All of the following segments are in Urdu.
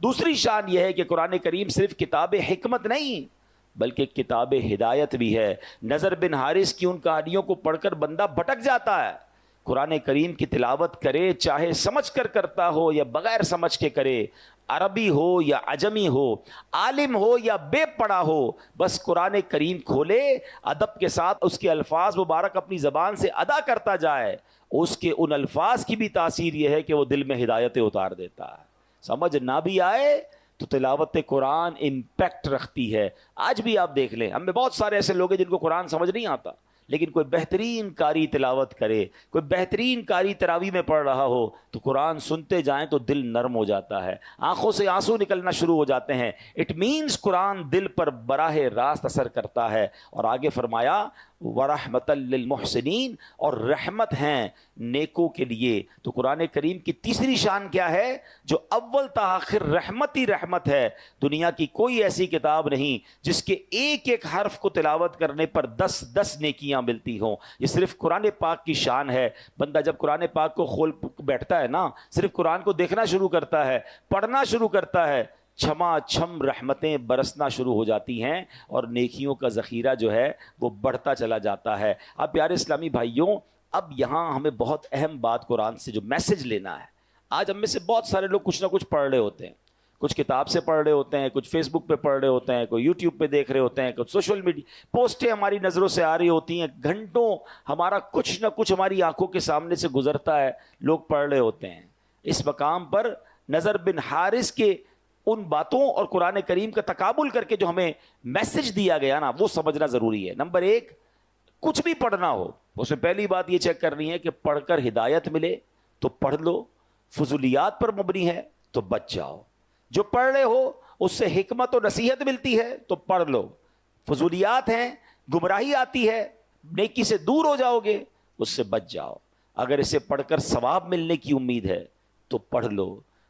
دوسری شان یہ ہے کہ قرآن کریم صرف کتاب حکمت نہیں بلکہ کتاب ہدایت بھی ہے. نضر بن حارث کی ان کہانیوں کو پڑھ کر بندہ بھٹک جاتا ہے. قرآن کریم کی تلاوت کرے چاہے سمجھ کر کرتا ہو یا بغیر سمجھ کے کرے، عربی ہو یا عجمی ہو، عالم ہو یا بے پڑھا ہو، بس قرآن کریم کھولے، ادب کے ساتھ اس کے الفاظ مبارک اپنی زبان سے ادا کرتا جائے، اس کے ان الفاظ کی بھی تاثیر یہ ہے کہ وہ دل میں ہدایتیں اتار دیتا ہے. سمجھ نہ بھی آئے تو تلاوت قرآن امپیکٹ رکھتی ہے. آج بھی آپ دیکھ لیں، ہم میں بہت سارے ایسے لوگ ہیں جن کو قرآن سمجھ نہیں آتا، لیکن کوئی بہترین قاری تلاوت کرے، کوئی بہترین قاری تراویح میں پڑھ رہا ہو تو قرآن سنتے جائیں تو دل نرم ہو جاتا ہے، آنکھوں سے آنسو نکلنا شروع ہو جاتے ہیں. اٹ مینس قرآن دل پر براہ راست اثر کرتا ہے. اور آگے فرمایا وَرَحْمَةً لِّلْمُحْسِنِينَ، اور رحمت ہیں نیکوں کے لیے. تو قرآن کریم کی تیسری شان کیا ہے؟ جو اول تا آخر رحمت ہی رحمت ہے. دنیا کی کوئی ایسی کتاب نہیں جس کے ایک ایک حرف کو تلاوت کرنے پر 10 نیکیاں ملتی ہوں. یہ صرف قرآن پاک کی شان ہے. بندہ جب قرآن پاک کو کھول بیٹھتا ہے نا، صرف قرآن کو دیکھنا شروع کرتا ہے، پڑھنا شروع کرتا ہے، چھما چھم رحمتیں برسنا شروع ہو جاتی ہیں اور نیکیوں کا ذخیرہ جو ہے وہ بڑھتا چلا جاتا ہے. اب پیارے اسلامی بھائیوں، اب یہاں ہمیں بہت اہم بات قرآن سے جو میسج لینا ہے. آج ہم میں سے بہت سارے لوگ کچھ نہ کچھ پڑھ رہے ہوتے ہیں، کچھ کتاب سے پڑھ رہے ہوتے ہیں، کچھ فیس بک پہ پڑھ رہے ہوتے ہیں، کوئی یوٹیوب پہ دیکھ رہے ہوتے ہیں، کچھ سوشل میڈیا پوسٹیں ہماری نظروں سے آ رہی ہوتی ہیں، گھنٹوں ہمارا کچھ نہ کچھ ہماری آنکھوں کے سامنے سے گزرتا ہے، لوگ پڑھ رہے ہوتے ہیں. اس مقام پر نضر بن حارث کے ان باتوں اور قرآن کریم کا تقابل کر کے جو ہمیں میسج دیا گیا نا، وہ سمجھنا ضروری ہے. نمبر 1، کچھ بھی پڑھنا ہو اس میں پہلی بات یہ چیک کرنی ہے کہ پڑھ کر ہدایت ملے تو پڑھ لو، فضولیات پر مبنی ہے تو بچ جاؤ. جو پڑھ رہے ہو اس سے حکمت و نصیحت ملتی ہے تو پڑھ لو، فضولیات ہیں، گمراہی آتی ہے، نیکی سے دور ہو جاؤ گے، اس سے بچ جاؤ. اگر اسے پڑھ کر ثواب ملنے کی امید ہے تو پڑھ لو،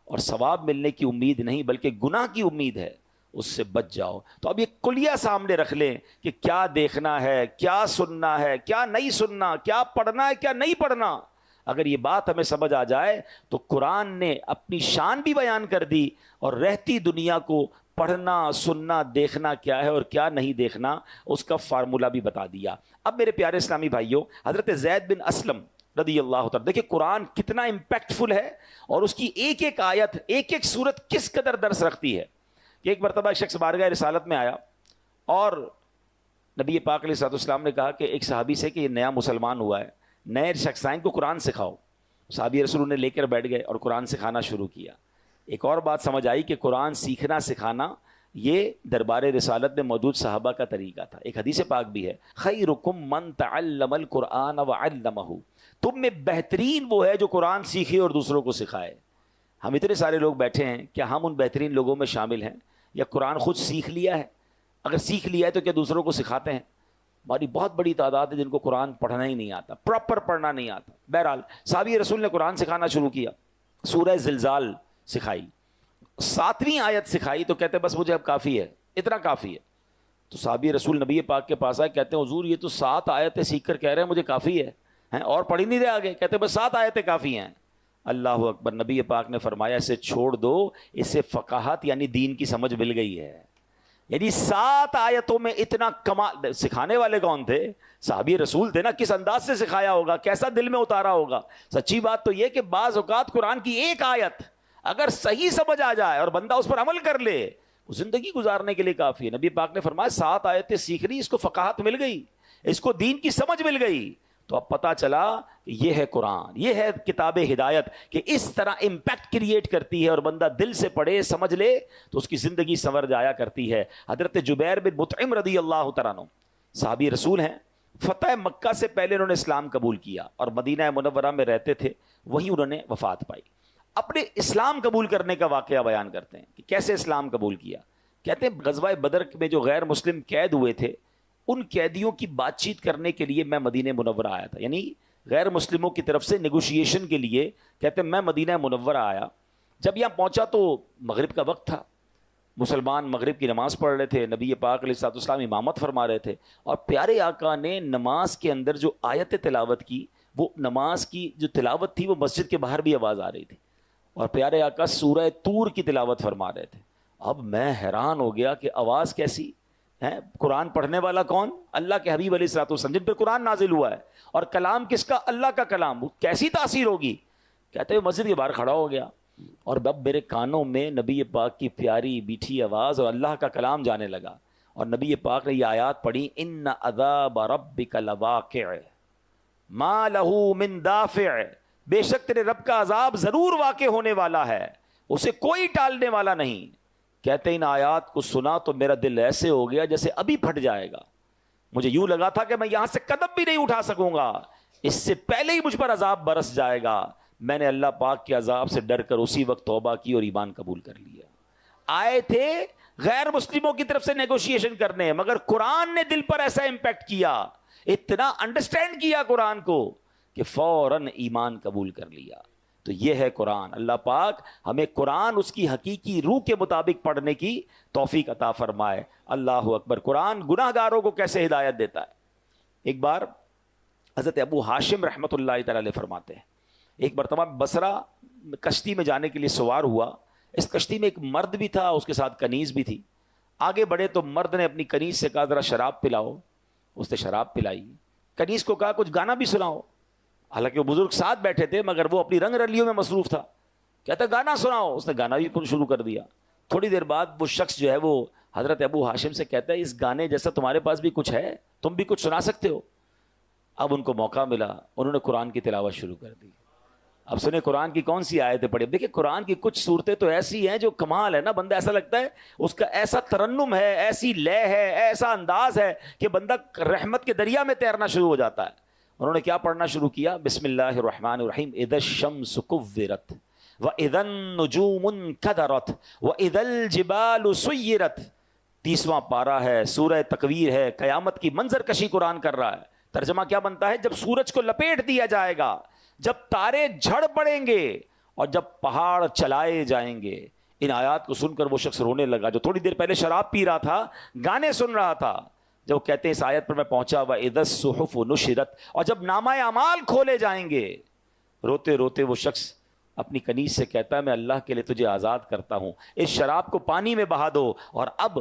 اور ثواب ملنے کی امید نہیں بلکہ گناہ کی امید ہے، اس سے بچ جاؤ. تو اب یہ کلیہ سامنے رکھ لیں کہ کیا دیکھنا ہے، کیا سننا ہے، کیا نہیں سننا، کیا پڑھنا ہے، کیا نہیں پڑھنا. اگر یہ بات ہمیں سمجھ آ جائے تو قرآن نے اپنی شان بھی بیان کر دی اور رہتی دنیا کو پڑھنا، سننا، دیکھنا کیا ہے اور کیا نہیں دیکھنا اس کا فارمولہ بھی بتا دیا. اب میرے پیارے اسلامی بھائیوں، حضرت زید بن اسلم رضی اللہ تعالیٰ، دیکھیں قرآن کتنا امپیکٹفل ہے اور اس کی ایک ایک آیت، ایک ایک سورت کس قدر درس رکھتی ہے. کہ ایک مرتبہ ایک شخص بارگاہ رسالت میں آیا اور نبی پاک علیہ الصلوۃ والسلام نے کہا کہ ایک صحابی سے کہ یہ نیا مسلمان ہوا ہے، نئے شخص آئیں کو قرآن سکھاؤ. صحابی رسول نے لے کر بیٹھ گئے اور قرآن سکھانا شروع کیا. ایک اور بات سمجھ آئی کہ قرآن سیکھنا سکھانا یہ دربار رسالت میں موجود صحابہ کا طریقہ تھا. ایک حدیث پاک بھی ہے، خیرکم من تعلم القرآن وعلمہ، تم میں بہترین وہ ہے جو قرآن سیکھے اور دوسروں کو سکھائے. ہم اتنے سارے لوگ بیٹھے ہیں، کیا ہم ان بہترین لوگوں میں شامل ہیں یا قرآن خود سیکھ لیا ہے؟ اگر سیکھ لیا ہے تو کیا دوسروں کو سکھاتے ہیں؟ ہماری بہت بڑی تعداد ہے جن کو قرآن پڑھنا ہی نہیں آتا، پراپر پڑھنا نہیں آتا. بہرحال صحابی رسول نے قرآن سکھانا شروع کیا، سورہ زلزال سکھائی، 7ویں آیت سکھائی تو کہتے بس مجھے اب کافی ہے، اتنا کافی ہے. تو صحابی رسول نبی پاک کے پاس آئے، کہتے ہیں حضور یہ تو 7 آیتیں سیکھ کر کہہ رہے ہیں مجھے کافی ہے، اور پڑھ ہی نہیں رہے آگے. کہتے بس 7 آیتیں کافی ہیں. اللہ اکبر. نبی پاک نے فرمایا اسے چھوڑ دو، اس سے فقاہت یعنی دین کی سمجھ مل گئی ہے. یعنی 7 آیتوں میں اتنا کمال. سکھانے والے کون تھے؟ صحابی رسول تھے نا. کس انداز سے سکھایا ہوگا، کیسا دل میں اتارا ہوگا. سچی بات تو یہ کہ بعض اوقات قرآن کی ایک آیت اگر صحیح سمجھ آ جائے اور بندہ اس پر عمل کر لے، زندگی گزارنے کے لیے کافی ہے. نبی پاک نے فرمایا 7 آیتیں سیکھ لی، اس کو فقاہت مل گئی، اس کو دین کی سمجھ مل گئی. تو اب پتا چلا کہ یہ ہے قرآن، یہ ہے کتاب ہدایت، کہ اس طرح امپیکٹ کریٹ کرتی ہے اور بندہ دل سے پڑھے سمجھ لے تو اس کی زندگی سنور جایا کرتی ہے. حضرت جبیر بن مطعم رضی اللہ تعالیٰ عنہ صحابی رسول ہیں. فتح مکہ سے پہلے انہوں نے اسلام قبول کیا اور مدینہ منورہ میں رہتے تھے، وہیں انہوں نے وفات پائی. اپنے اسلام قبول کرنے کا واقعہ بیان کرتے ہیں کہ کیسے اسلام قبول کیا. کہتے ہیں غزوہ بدر میں جو غیر مسلم قید ہوئے تھے، ان قیدیوں کی بات چیت کرنے کے لیے میں مدینہ منورہ آیا تھا. یعنی غیر مسلموں کی طرف سے نیگوشیشن کے لیے کہتے ہیں میں مدینہ منورہ آیا. جب یہاں پہنچا تو مغرب کا وقت تھا، مسلمان مغرب کی نماز پڑھ رہے تھے، نبی پاک علیہ الصلوۃ والسلام امامت فرما رہے تھے، اور پیارے آقا نے نماز کے اندر جو آیت تلاوت کی، وہ نماز کی جو تلاوت تھی وہ مسجد کے باہر بھی آواز آ رہی تھی. اور پیارے آقا سورہ طور کی تلاوت فرما رہے تھے. اب میں حیران ہو گیا کہ آواز کیسی ہے, قرآن پڑھنے والا کون؟ اللہ کے حبیب علیہ الصلوۃ والسلام جن پہ قرآن نازل ہوا ہے, اور کلام کس کا؟ اللہ کا کلام. کیسی تاثیر ہوگی؟ کہتے ہیں مسجد کے باہر کھڑا ہو گیا اور اب میرے کانوں میں نبی پاک کی پیاری میٹھی آواز اور اللہ کا کلام جانے لگا, اور نبی پاک نے یہ آیات پڑھی, ان عذاب ربک لواقع ما لہ من دافع, بے شک تیرے رب کا عذاب ضرور واقع ہونے والا ہے, اسے کوئی ٹالنے والا نہیں. کہتے ان آیات کو سنا تو میرا دل ایسے ہو گیا جیسے ابھی پھٹ جائے گا. مجھے یوں لگا تھا کہ میں یہاں سے قدم بھی نہیں اٹھا سکوں گا, اس سے پہلے ہی مجھ پر عذاب برس جائے گا. میں نے اللہ پاک کے عذاب سے ڈر کر اسی وقت توبہ کی اور ایمان قبول کر لیا. آئے تھے غیر مسلموں کی طرف سے نیگوشیشن کرنے, مگر قرآن نے دل پر ایسا امپیکٹ کیا, اتنا انڈرسٹینڈ کیا قرآن کو کہ فوراً ایمان قبول کر لیا. تو یہ ہے قرآن. اللہ پاک ہمیں قرآن اس کی حقیقی روح کے مطابق پڑھنے کی توفیق عطا فرمائے. اللہ اکبر. قرآن گناہ گاروں کو کیسے ہدایت دیتا ہے. ایک بار حضرت ابو ہاشم رحمۃ اللہ تعالی علیہ فرماتے ہیں, ایک مرتبہ بصرہ کشتی میں جانے کے لیے سوار ہوا. اس کشتی میں ایک مرد بھی تھا, اس کے ساتھ کنیز بھی تھی. آگے بڑھے تو مرد نے اپنی کنیز سے کہا ذرا شراب پلاؤ. اس نے شراب پلائی. کنیز کو کہا کچھ گانا بھی سناؤ. حالانکہ وہ بزرگ ساتھ بیٹھے تھے مگر وہ اپنی رنگ رلیوں میں مصروف تھا. کہتا گانا سناؤ. اس نے گانا بھی شروع کر دیا. تھوڑی دیر بعد وہ شخص جو ہے وہ حضرت ابو ہاشم سے کہتا ہے اس گانے جیسا تمہارے پاس بھی کچھ ہے, تم بھی کچھ سنا سکتے ہو. اب ان کو موقع ملا, انہوں نے قرآن کی تلاوت شروع کر دی. اب سنیں قرآن کی کون سی آیتیں پڑھی. دیکھیں قرآن کی کچھ صورتیں تو ایسی ہیں جو کمال ہے نا, بندہ ایسا لگتا ہے اس کا ایسا ترنم ہے, ایسی لے ہے, ایسا انداز ہے کہ بندہ رحمت کے دریا میں تیرنا شروع ہو جاتا ہے. انہوں نے کیا پڑھنا شروع کیا؟ بسم اللہ الرحمن الرحیم. اذا الشمس کورت واذا النجوم انکدرت واذا الجبال سیرت. 30واں پارہ ہے, سورہ تکویر ہے, قیامت کی منظر کشی قرآن کر رہا ہے. ترجمہ کیا بنتا ہے؟ جب سورج کو لپیٹ دیا جائے گا, جب تارے جھڑ پڑیں گے اور جب پہاڑ چلائے جائیں گے. ان آیات کو سن کر وہ شخص رونے لگا جو تھوڑی دیر پہلے شراب پی رہا تھا, گانے سن رہا تھا. جب وہ کہتے ہیں اس آیت پر میں پہنچا وَإِذَا الصُّحُفُ نُشِرَتْ, اور جب نامہ اعمال کھولے جائیں گے. روتے روتے وہ شخص اپنی کنیز سے کہتا ہے میں اللہ کے لیے تجھے آزاد کرتا ہوں, اس شراب کو پانی میں بہا دو. اور اب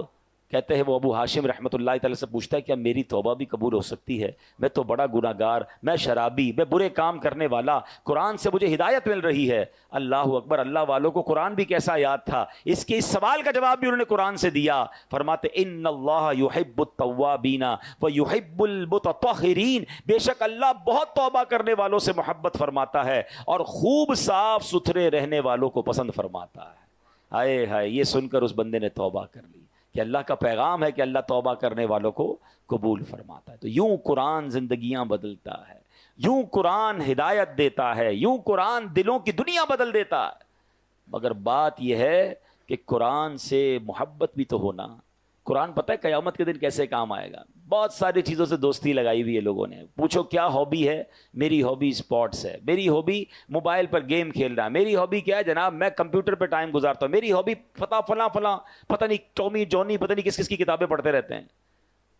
کہتے ہیں وہ ابو ہاشم رحمۃ اللہ تعالی سے پوچھتا ہے کیا میری توبہ بھی قبول ہو سکتی ہے؟ میں تو بڑا گناہ گار, میں شرابی, میں برے کام کرنے والا, قرآن سے مجھے ہدایت مل رہی ہے. اللہ اکبر. اللہ والوں کو قرآن بھی کیسا یاد تھا. اس کے اس سوال کا جواب بھی انہوں نے قرآن سے دیا. فرماتے ان اللہ یحب التوابین ویحب المتطہرین, بے شک اللہ بہت توبہ کرنے والوں سے محبت فرماتا ہے اور خوب صاف ستھرے رہنے والوں کو پسند فرماتا ہے. ہائے ہائے, یہ سن کر اس بندے نے توبہ کر لی کہ اللہ کا پیغام ہے کہ اللہ توبہ کرنے والوں کو قبول فرماتا ہے. تو یوں قرآن زندگیاں بدلتا ہے, یوں قرآن ہدایت دیتا ہے, یوں قرآن دلوں کی دنیا بدل دیتا ہے. مگر بات یہ ہے کہ قرآن سے محبت بھی تو ہونا. قرآن پتہ ہے قیامت کے دن کیسے کام آئے گا. بہت ساری چیزوں سے دوستی لگائی ہوئی ہے لوگوں نے. پوچھو کیا ہابی ہے؟ میری ہابی اسپورٹس ہے, میری ہابی موبائل پر گیم کھیلنا, میری ہابی کیا ہے جناب میں کمپیوٹر پہ ٹائم گزارتا ہوں, میری ہابی فلاں پتہ نہیں ٹامی جونی پتہ نہیں کس کس کی کتابیں پڑھتے رہتے ہیں.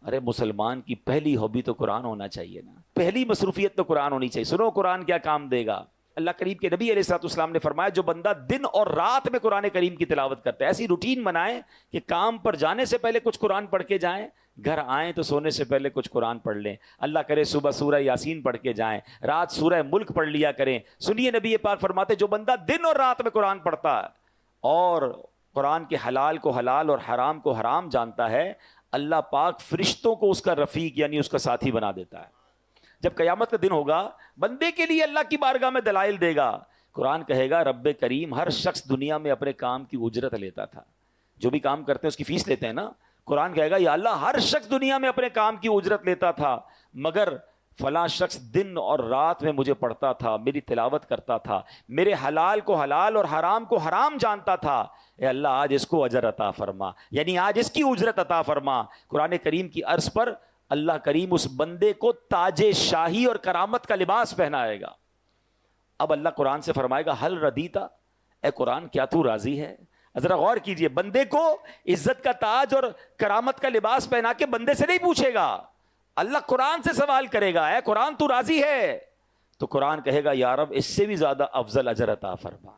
ارے مسلمان کی پہلی ہابی تو قرآن ہونا چاہیے نا, پہلی مصروفیت تو قرآن ہونی چاہیے. سنو قرآن کیا کام دے گا. اللہ کریم کے نبی علیہ الصلوۃ والسلام نے فرمایا جو بندہ دن اور رات میں قرآن کریم کی تلاوت کرتا ہے, ایسی روٹین بنائیں کہ کام پر جانے سے پہلے کچھ قرآن پڑھ کے جائیں, گھر آئیں تو سونے سے پہلے کچھ قرآن پڑھ لیں, اللہ کرے صبح سورہ یاسین پڑھ کے جائیں, رات سورہ ملک پڑھ لیا کریں. سنیے نبی پاک فرماتے جو بندہ دن اور رات میں قرآن پڑھتا ہے اور قرآن کے حلال کو حلال اور حرام کو حرام جانتا ہے, اللہ پاک فرشتوں کو اس کا رفیق یعنی اس کا ساتھی بنا دیتا ہے. جب قیامت کا دن ہوگا بندے کے لیے اللہ کی بارگاہ میں دلائل دے گا. قرآن کہے گا رب کریم ہر شخص دنیا میں اپنے کام کی اجرت لیتا تھا, جو بھی کام کرتے ہیں اس کی فیس لیتے ہیں نا. قرآن کہے گا یا اللہ ہر شخص دنیا میں اپنے کام کی اجرت لیتا تھا مگر فلاں شخص دن اور رات میں مجھے پڑھتا تھا, میری تلاوت کرتا تھا, میرے حلال کو حلال اور حرام کو حرام جانتا تھا. اے اللہ آج اس کو اجر عطا فرما, یعنی آج اس کی اجرت عطا فرما. قرآن کریم کی عرض پر اللہ کریم اس بندے کو تاج شاہی اور کرامت کا لباس پہنائے گا. اب اللہ قرآن سے فرمائے گا حل ردیتا, اے قرآن کیا تو راضی ہے؟ ذرا غور کیجئے, بندے کو عزت کا تاج اور کرامت کا لباس پہنا کے بندے سے نہیں پوچھے گا, اللہ قرآن سے سوال کرے گا اے قرآن تو راضی ہے؟ تو قرآن کہے گا یا رب اس سے بھی زیادہ افضل اجر عطا فرما.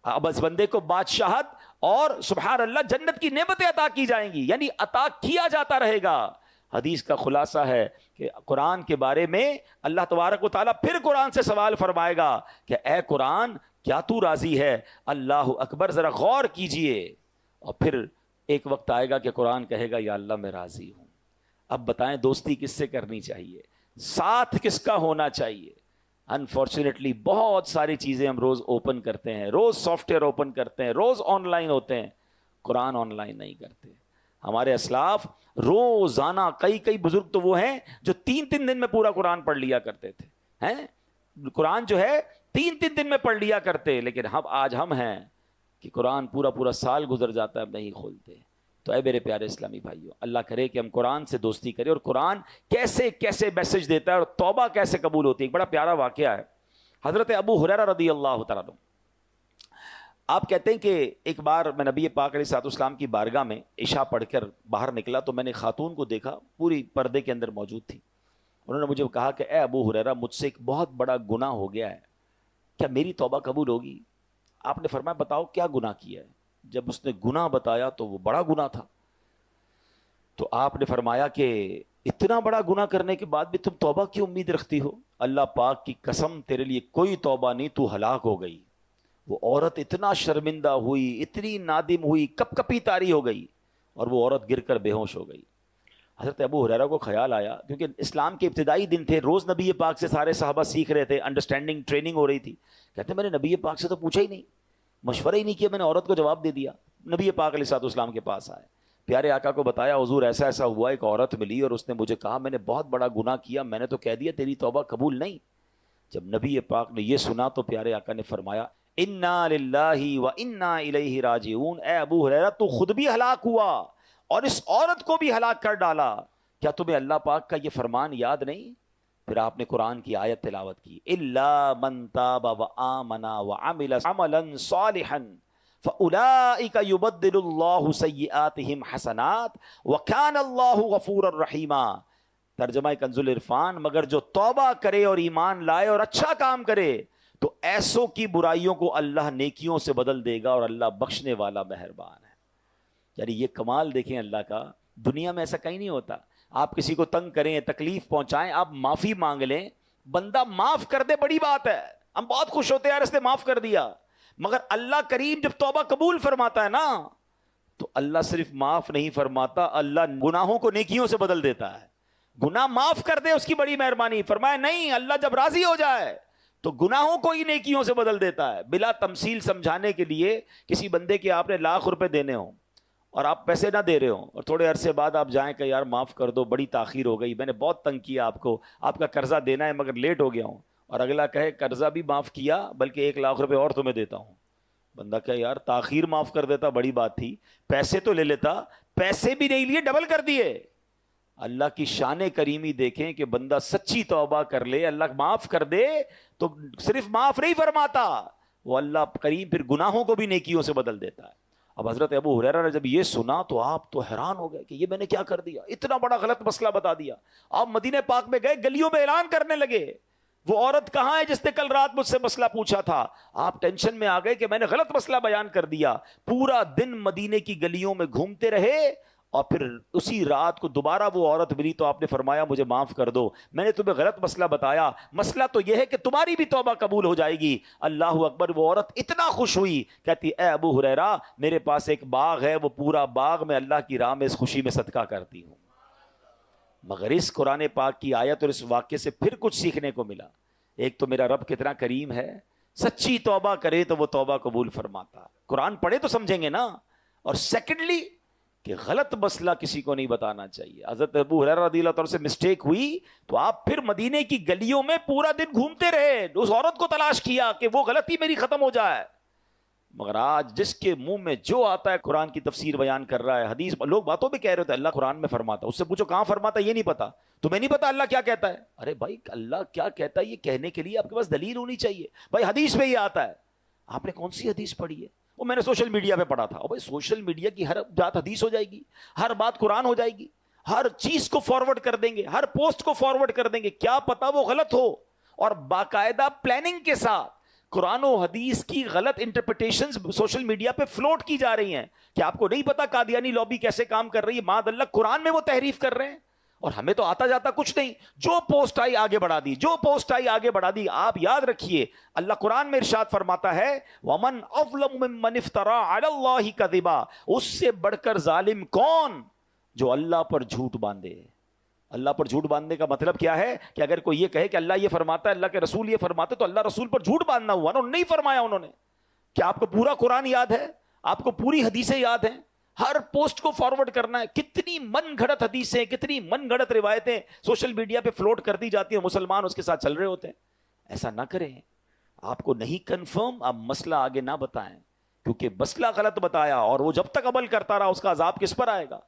اب اس بندے کو بادشاہت اور سبحان اللہ جنت کی نعمتیں عطا کی جائیں گی، یعنی عطا کیا جاتا رہے گا۔ حدیث کا خلاصہ ہے کہ قرآن کے بارے میں اللہ تبارک و تعالیٰ پھر قرآن سے سوال فرمائے گا کہ اے قرآن کیا تو راضی ہے؟ اللہ اکبر، ذرا غور کیجئے۔ اور پھر ایک وقت آئے گا کہ قرآن کہے گا یا اللہ میں راضی ہوں۔ اب بتائیں دوستی کس سے کرنی چاہیے، ساتھ کس کا ہونا چاہیے؟ انفارچونیٹلی بہت ساری چیزیں ہم روز اوپن کرتے ہیں، روز سافٹ ویئر اوپن کرتے ہیں، روز آن لائن ہوتے ہیں، قرآن آن لائن نہیں کرتے۔ ہمارے اسلاف روزانہ کئی بزرگ تو وہ ہیں جو 3 دن میں پورا قرآن پڑھ لیا کرتے تھے، ہیں قرآن جو ہے 3 دن میں پڑھ لیا کرتے، لیکن آج ہم ہیں کہ قرآن پورا سال گزر جاتا ہے اب نہیں کھولتے۔ تو اے میرے پیارے اسلامی بھائیوں، اللہ کرے کہ ہم قرآن سے دوستی کریں، اور قرآن کیسے میسج دیتا ہے اور توبہ کیسے قبول ہوتی ہے۔ ایک بڑا پیارا واقعہ ہے، حضرت ابو ہریرہ رضی اللہ تعالیٰ عنہ، آپ کہتے ہیں کہ ایک بار میں نبی پاک علیہ الصلوۃ والسلام کی بارگاہ میں عشاء پڑھ کر باہر نکلا تو میں نے خاتون کو دیکھا، پوری پردے کے اندر موجود تھی۔ انہوں نے مجھے کہا کہ اے ابو ہریرہ، مجھ سے ایک بہت بڑا گناہ ہو گیا ہے، کیا میری توبہ قبول ہوگی؟ آپ نے فرمایا بتاؤ کیا گناہ کیا ہے؟ جب اس نے گناہ بتایا تو وہ بڑا گناہ تھا، تو آپ نے فرمایا کہ اتنا بڑا گناہ کرنے کے بعد بھی تم توبہ کی امید رکھتی ہو؟ اللہ پاک کی قسم تیرے لیے کوئی توبہ نہیں، تو ہلاک ہو گئی۔ وہ عورت اتنا شرمندہ ہوئی، اتنی نادم ہوئی، کپ کپی طاری ہو گئی، اور وہ عورت گر کر بے ہوش ہو گئی۔ حضرت ابو ہریرہ کو خیال آیا، کیونکہ اسلام کے ابتدائی دن تھے، روز نبی پاک سے سارے صحابہ سیکھ رہے تھے، انڈرسٹینڈنگ ٹریننگ ہو رہی تھی۔ کہتے ہیں میں نے نبی پاک سے تو پوچھا ہی نہیں، مشورہ ہی نہیں کیا، میں نے عورت کو جواب دے دیا۔ نبی پاک علیہ الصلوۃ والسلام کے پاس آئے، پیارے آقا کو بتایا حضور ایسا ہوا، ایک عورت ملی اور اس نے مجھے کہا میں نے بہت بڑا گناہ کیا، میں نے تو کہہ دیا تیری توبہ قبول نہیں۔ جب نبی پاک نے یہ سنا تو پیارے آقا نے فرمایا انا للہ و انا الیہ راجعون، اے ابو ہریرہ تو خود بھی ہلاک ہوا اور اس عورت کو بھی ہلاک کر ڈالا، کیا تمہیں اللہ پاک کا یہ فرمان یاد نہیں؟ پھر آپ نے قرآن کی آیت تلاوت کی، الا من تاب وآمن وعمل عملا صالحا فاولئک یبدل اللہ سیئاتہم حسنات وکان اللہ غفورا رحیما۔ ترجمہ کنز العرفان، مگر جو توبہ کرے اور ایمان لائے اور اچھا کام کرے تو ایسوں کی برائیوں کو اللہ نیکیوں سے بدل دے گا، اور اللہ بخشنے والا مہربان ہے۔ یعنی یہ کمال دیکھیں اللہ کا، دنیا میں ایسا کہیں نہیں ہوتا۔ آپ کسی کو تنگ کریں، تکلیف پہنچائیں، آپ معافی مانگ لیں، بندہ معاف کر دے، بڑی بات ہے، ہم بہت خوش ہوتے ہیں یار اس نے معاف کر دیا۔ مگر اللہ کریم جب توبہ قبول فرماتا ہے نا تو اللہ صرف معاف نہیں فرماتا، اللہ گناہوں کو نیکیوں سے بدل دیتا ہے۔ گناہ معاف کر دے اس کی بڑی مہربانی، فرمایا نہیں، اللہ جب راضی ہو جائے تو گناہوں کو ہی نیکیوں سے بدل دیتا ہے۔ بلا تمثیل سمجھانے کے لیے کسی بندے کے آپ نے ₹1,00,000 دینے ہوں اور آپ پیسے نہ دے رہے ہوں، اور تھوڑے عرصے بعد آپ جائیں کہ یار معاف کر دو، بڑی تاخیر ہو گئی، میں نے بہت تنگ کیا آپ کو، آپ کا قرضہ دینا ہے مگر لیٹ ہو گیا ہوں، اور اگلا کہے قرضہ بھی معاف کیا بلکہ ₹1,00,000 اور تمہیں دیتا ہوں۔ بندہ کہے یار تاخیر معاف کر دیتا بڑی بات تھی، پیسے تو لے لیتا، پیسے بھی نہیں لیے، ڈبل کر دیے۔ اللہ کی شان کریمی دیکھیں کہ بندہ سچی توبہ کر لے، اللہ معاف کر دے تو صرف معاف نہیں فرماتا، وہ اللہ کریم پھر گناہوں کو بھی نیکیوں سے بدل دیتا ہے۔ اب حضرت ابو ہریرہ نے جب یہ سنا تو آپ تو حیران ہو گئے کہ یہ میں نے کیا کر دیا، اتنا بڑا غلط مسئلہ بتا دیا۔ آپ مدینہ پاک میں گئے، گلیوں میں اعلان کرنے لگے وہ عورت کہاں ہے جس نے کل رات مجھ سے مسئلہ پوچھا تھا۔ آپ ٹینشن میں آ گئے کہ میں نے غلط مسئلہ بیان کر دیا۔ پورا دن مدینے کی گلیوں میں گھومتے رہے، اور پھر اسی رات کو دوبارہ وہ عورت ملی تو آپ نے فرمایا مجھے معاف کر دو، میں نے تمہیں غلط مسئلہ بتایا، مسئلہ تو یہ ہے کہ تمہاری بھی توبہ قبول ہو جائے گی۔ اللہ اکبر، وہ عورت اتنا خوش ہوئی، کہتی اے ابو ہریرہ میرے پاس ایک باغ ہے، وہ پورا باغ میں اللہ کی راہ میں اس خوشی میں صدقہ کرتی ہوں۔ مگر اس قرآن پاک کی آیت اور اس واقعے سے پھر کچھ سیکھنے کو ملا۔ ایک تو میرا رب کتنا کریم ہے، سچی توبہ کرے تو وہ توبہ قبول فرماتا، قرآن پڑھے تو سمجھیں گے نا، اور سیکنڈلی کہ غلط مسئلہ کسی کو نہیں بتانا چاہیے۔ حضرت ابو ہریرہ رضی اللہ تعالیٰ سے مسٹیک ہوئی تو آپ پھر مدینے کی گلیوں میں پورا دن گھومتے رہے، اس عورت کو تلاش کیا کہ وہ غلطی میری ختم ہو جائے۔ مگر آج جس کے منہ میں جو آتا ہے قرآن کی تفسیر بیان کر رہا ہے، حدیث لوگ باتوں پہ کہہ رہے ہوتے ہیں اللہ قرآن میں فرماتا، اس سے پوچھو کہاں فرماتا ہے، یہ نہیں پتا، تمہیں نہیں پتا اللہ کیا کہتا ہے؟ ارے بھائی اللہ کیا کہتا ہے یہ کہنے کے لیے آپ کے پاس دلیل ہونی چاہیے۔ بھائی حدیث میں یہ آتا ہے، آپ نے کون سی حدیث پڑھی ہے؟ وہ میں نے سوشل میڈیا پہ پڑھا تھا۔ بھائی سوشل میڈیا کی ہر بات حدیث ہو جائے گی، ہر بات قرآن ہو جائے گی، ہر چیز کو فارورڈ کر دیں گے، ہر پوسٹ کو فارورڈ کر دیں گے، کیا پتا وہ غلط ہو، اور باقاعدہ پلاننگ کے ساتھ قرآن و حدیث کی غلط انٹرپریٹیشنز سوشل میڈیا پہ فلوٹ کی جا رہی ہیں کہ آپ کو نہیں پتا قادیانی لابی کیسے کام کر رہی ہے. معاذ اللہ قرآن میں وہ تحریف کر رہے ہیں اور ہمیں تو آتا جاتا کچھ نہیں. جو پوسٹ آئی آگے بڑھا دی, جو پوسٹ آئی آگے بڑھا دی. آپ یاد رکھیے اللہ قرآن میں ارشاد فرماتا ہے وَمَنْ أَظْلَمُ مِمَّنِ افْتَرَىٰ عَلَى اللَّهِ كَذِبًا, اس سے بڑھ کر ظالم کون جو اللہ پر جھوٹ باندھے. اللہ پر جھوٹ باندھنے کا مطلب کیا ہے کہ اگر کوئی یہ کہے کہ اللہ یہ فرماتا ہے, اللہ کے رسول یہ فرماتے, تو اللہ رسول پر جھوٹ باندھنا ہوا نا. نہیں فرمایا انہوں نے. کیا آپ کو پورا قرآن یاد ہے؟ آپ کو پوری حدیثیں یاد ہیں؟ ہر پوسٹ کو فارورڈ کرنا ہے. کتنی من گھڑت حدیثیں, کتنی من گھڑت روایتیں سوشل میڈیا پہ فلوٹ کر دی جاتی ہیں, مسلمان اس کے ساتھ چل رہے ہوتے ہیں. ایسا نہ کریں. آپ کو نہیں کنفرم, آپ مسئلہ آگے نہ بتائیں, کیونکہ مسئلہ غلط بتایا اور وہ جب تک عمل کرتا رہا اس کا عذاب کس پر آئے گا.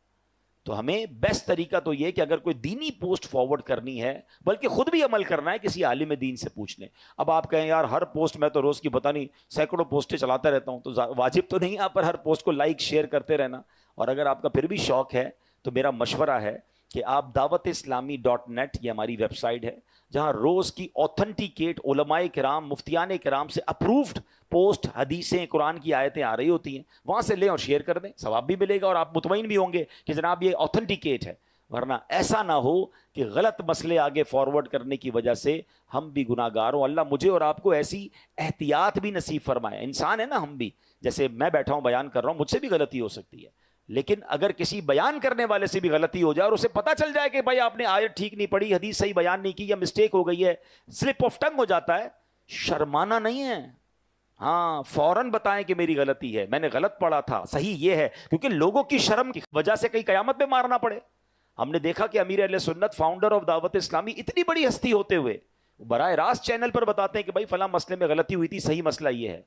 تو ہمیں بیسٹ طریقہ تو یہ کہ اگر کوئی دینی پوسٹ فارورڈ کرنی ہے, بلکہ خود بھی عمل کرنا ہے, کسی عالم دین سے پوچھ لیں. اب آپ کہیں یار ہر پوسٹ میں تو روز کی پتہ نہیں سینکڑوں پوسٹیں چلاتا رہتا ہوں, تو واجب تو نہیں آپ پر ہر پوسٹ کو لائک شیئر کرتے رہنا. اور اگر آپ کا پھر بھی شوق ہے تو میرا مشورہ ہے کہ آپ dawat-islami.net یہ ہماری ویب سائٹ ہے جہاں روز کی اوتھنٹیکیٹ علماء کرام, مفتیان کرام سے اپرووڈ پوسٹ, حدیثیں, قرآن کی آیتیں آ رہی ہوتی ہیں, وہاں سے لیں اور شیئر کر دیں. ثواب بھی ملے گا اور آپ مطمئن بھی ہوں گے کہ جناب یہ اوتھنٹیکیٹ ہے. ورنہ ایسا نہ ہو کہ غلط مسئلے آگے فارورڈ کرنے کی وجہ سے ہم بھی گناہ گار ہوں. اللہ مجھے اور آپ کو ایسی احتیاط بھی نصیب فرمائے. انسان ہے نا ہم بھی, جیسے میں بیٹھا ہوں بیان کر رہا ہوں, مجھ سے بھی غلطی ہو سکتی ہے, لیکن اگر کسی بیان کرنے والے سے بھی غلطی ہو جائے اور اسے پتہ چل جائے کہ بھائی آپ نے آیت ٹھیک نہیں پڑھی, حدیث صحیح بیان نہیں کی, یا مسٹیک ہو گئی ہے, سلپ آف ٹنگ ہو جاتا ہے, شرمانا نہیں ہے. ہاں فوراً بتائیں کہ میری غلطی ہے, میں نے غلط پڑھا تھا, صحیح یہ ہے, کیونکہ لوگوں کی شرم کی وجہ سے کئی قیامت میں مارنا پڑے. ہم نے دیکھا کہ امیر اہل سنت, فاؤنڈر آف دعوت اسلامی, اتنی بڑی ہستی ہوتے ہوئے براہ راست چینل پر بتاتے ہیں کہ بھائی فلاں مسئلے میں غلطی ہوئی تھی, صحیح مسئلہ یہ ہے.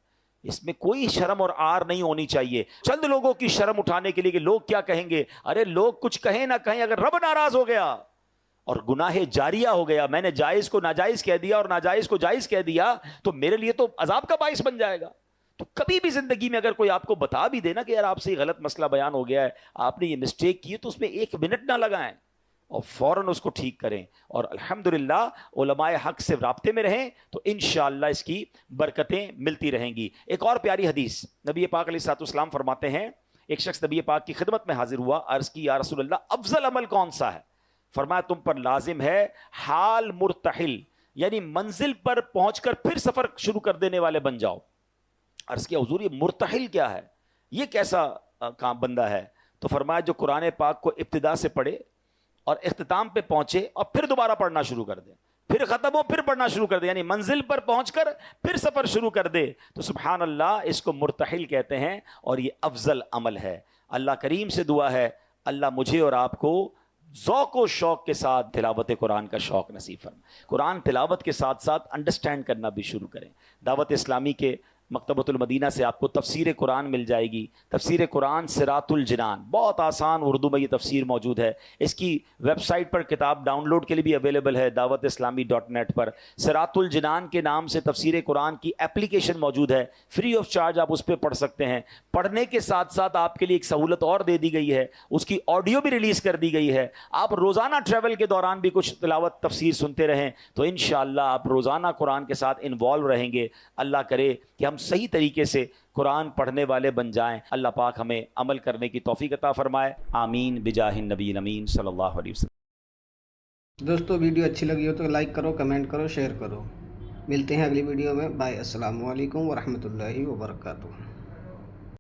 اس میں کوئی شرم اور آر نہیں ہونی چاہیے. چند لوگوں کی شرم اٹھانے کے لیے کہ لوگ کیا کہیں گے. ارے لوگ کچھ کہیں نہ کہیں, اگر رب ناراض ہو گیا اور گناہ جاریہ ہو گیا, میں نے جائز کو ناجائز کہہ دیا اور ناجائز کو جائز کہہ دیا, تو میرے لیے تو عذاب کا باعث بن جائے گا. تو کبھی بھی زندگی میں اگر کوئی آپ کو بتا بھی دینا کہ یار آپ سے یہ غلط مسئلہ بیان ہو گیا ہے, آپ نے یہ مسٹیک کی, تو اس میں ایک منٹ نہ لگائیں اور فوراً اس کو ٹھیک کریں. اور الحمدللہ علماء حق سے رابطے میں رہیں تو انشاءاللہ اس کی برکتیں ملتی رہیں گی. ایک اور پیاری حدیث, نبی پاک علیہ الصلوۃ والسلام فرماتے ہیں, ایک شخص نبی پاک کی خدمت میں حاضر ہوا, عرض کی یا رسول اللہ افضل عمل کون سا ہے؟ فرمایا تم پر لازم ہے حال مرتحل, یعنی منزل پر پہنچ کر پھر سفر شروع کر دینے والے بن جاؤ. عرض کیا حضور یہ مرتحل کیا ہے, یہ کیسا کام بندہ ہے؟ تو فرمایا جو قرآن پاک کو ابتدا سے پڑھے اور اختتام پہ پہنچے اور پھر دوبارہ پڑھنا شروع کر دے, پھر ختم ہو پھر پڑھنا شروع کر دے, یعنی منزل پر پہنچ کر پھر سفر شروع کر دے, تو سبحان اللہ اس کو مرتحل کہتے ہیں اور یہ افضل عمل ہے. اللہ کریم سے دعا ہے اللہ مجھے اور آپ کو ذوق و شوق کے ساتھ تلاوت قرآن کا شوق نصیب فرمائے. قرآن تلاوت کے ساتھ ساتھ انڈرسٹینڈ کرنا بھی شروع کریں. دعوت اسلامی کے مکتبۃ المدینہ سے آپ کو تفسیر قرآن مل جائے گی. تفسیر قرآن صراط الجنان, بہت آسان اردو میں یہ تفسیر موجود ہے. اس کی ویب سائٹ پر کتاب ڈاؤن لوڈ کے لیے بھی اویلیبل ہے dawat-islami.net پر. صراط الجنان کے نام سے تفسیر قرآن کی اپلیکیشن موجود ہے, فری آف چارج آپ اس پہ پڑھ سکتے ہیں. پڑھنے کے ساتھ ساتھ آپ کے لیے ایک سہولت اور دے دی گئی ہے, اس کی آڈیو بھی ریلیز کر دی گئی ہے. آپ روزانہ ٹریول کے دوران بھی کچھ تلاوت تفسیر سنتے رہیں تو انشاءاللہ آپ روزانہ قرآن کے ساتھ انوالو رہیں گے. اللہ کرے کہ ہم صحیح طریقے سے قرآن پڑھنے والے بن جائیں. اللہ پاک ہمیں عمل کرنے کی توفیق عطا فرمائے. آمین بجاہ النبی الامین صلی اللہ علیہ وسلم. دوستو ویڈیو اچھی لگی ہو تو لائک کرو, کمنٹ کرو, شیئر کرو. ملتے ہیں اگلی ویڈیو میں. بائے. السلام علیکم ورحمۃ اللہ وبرکاتہ.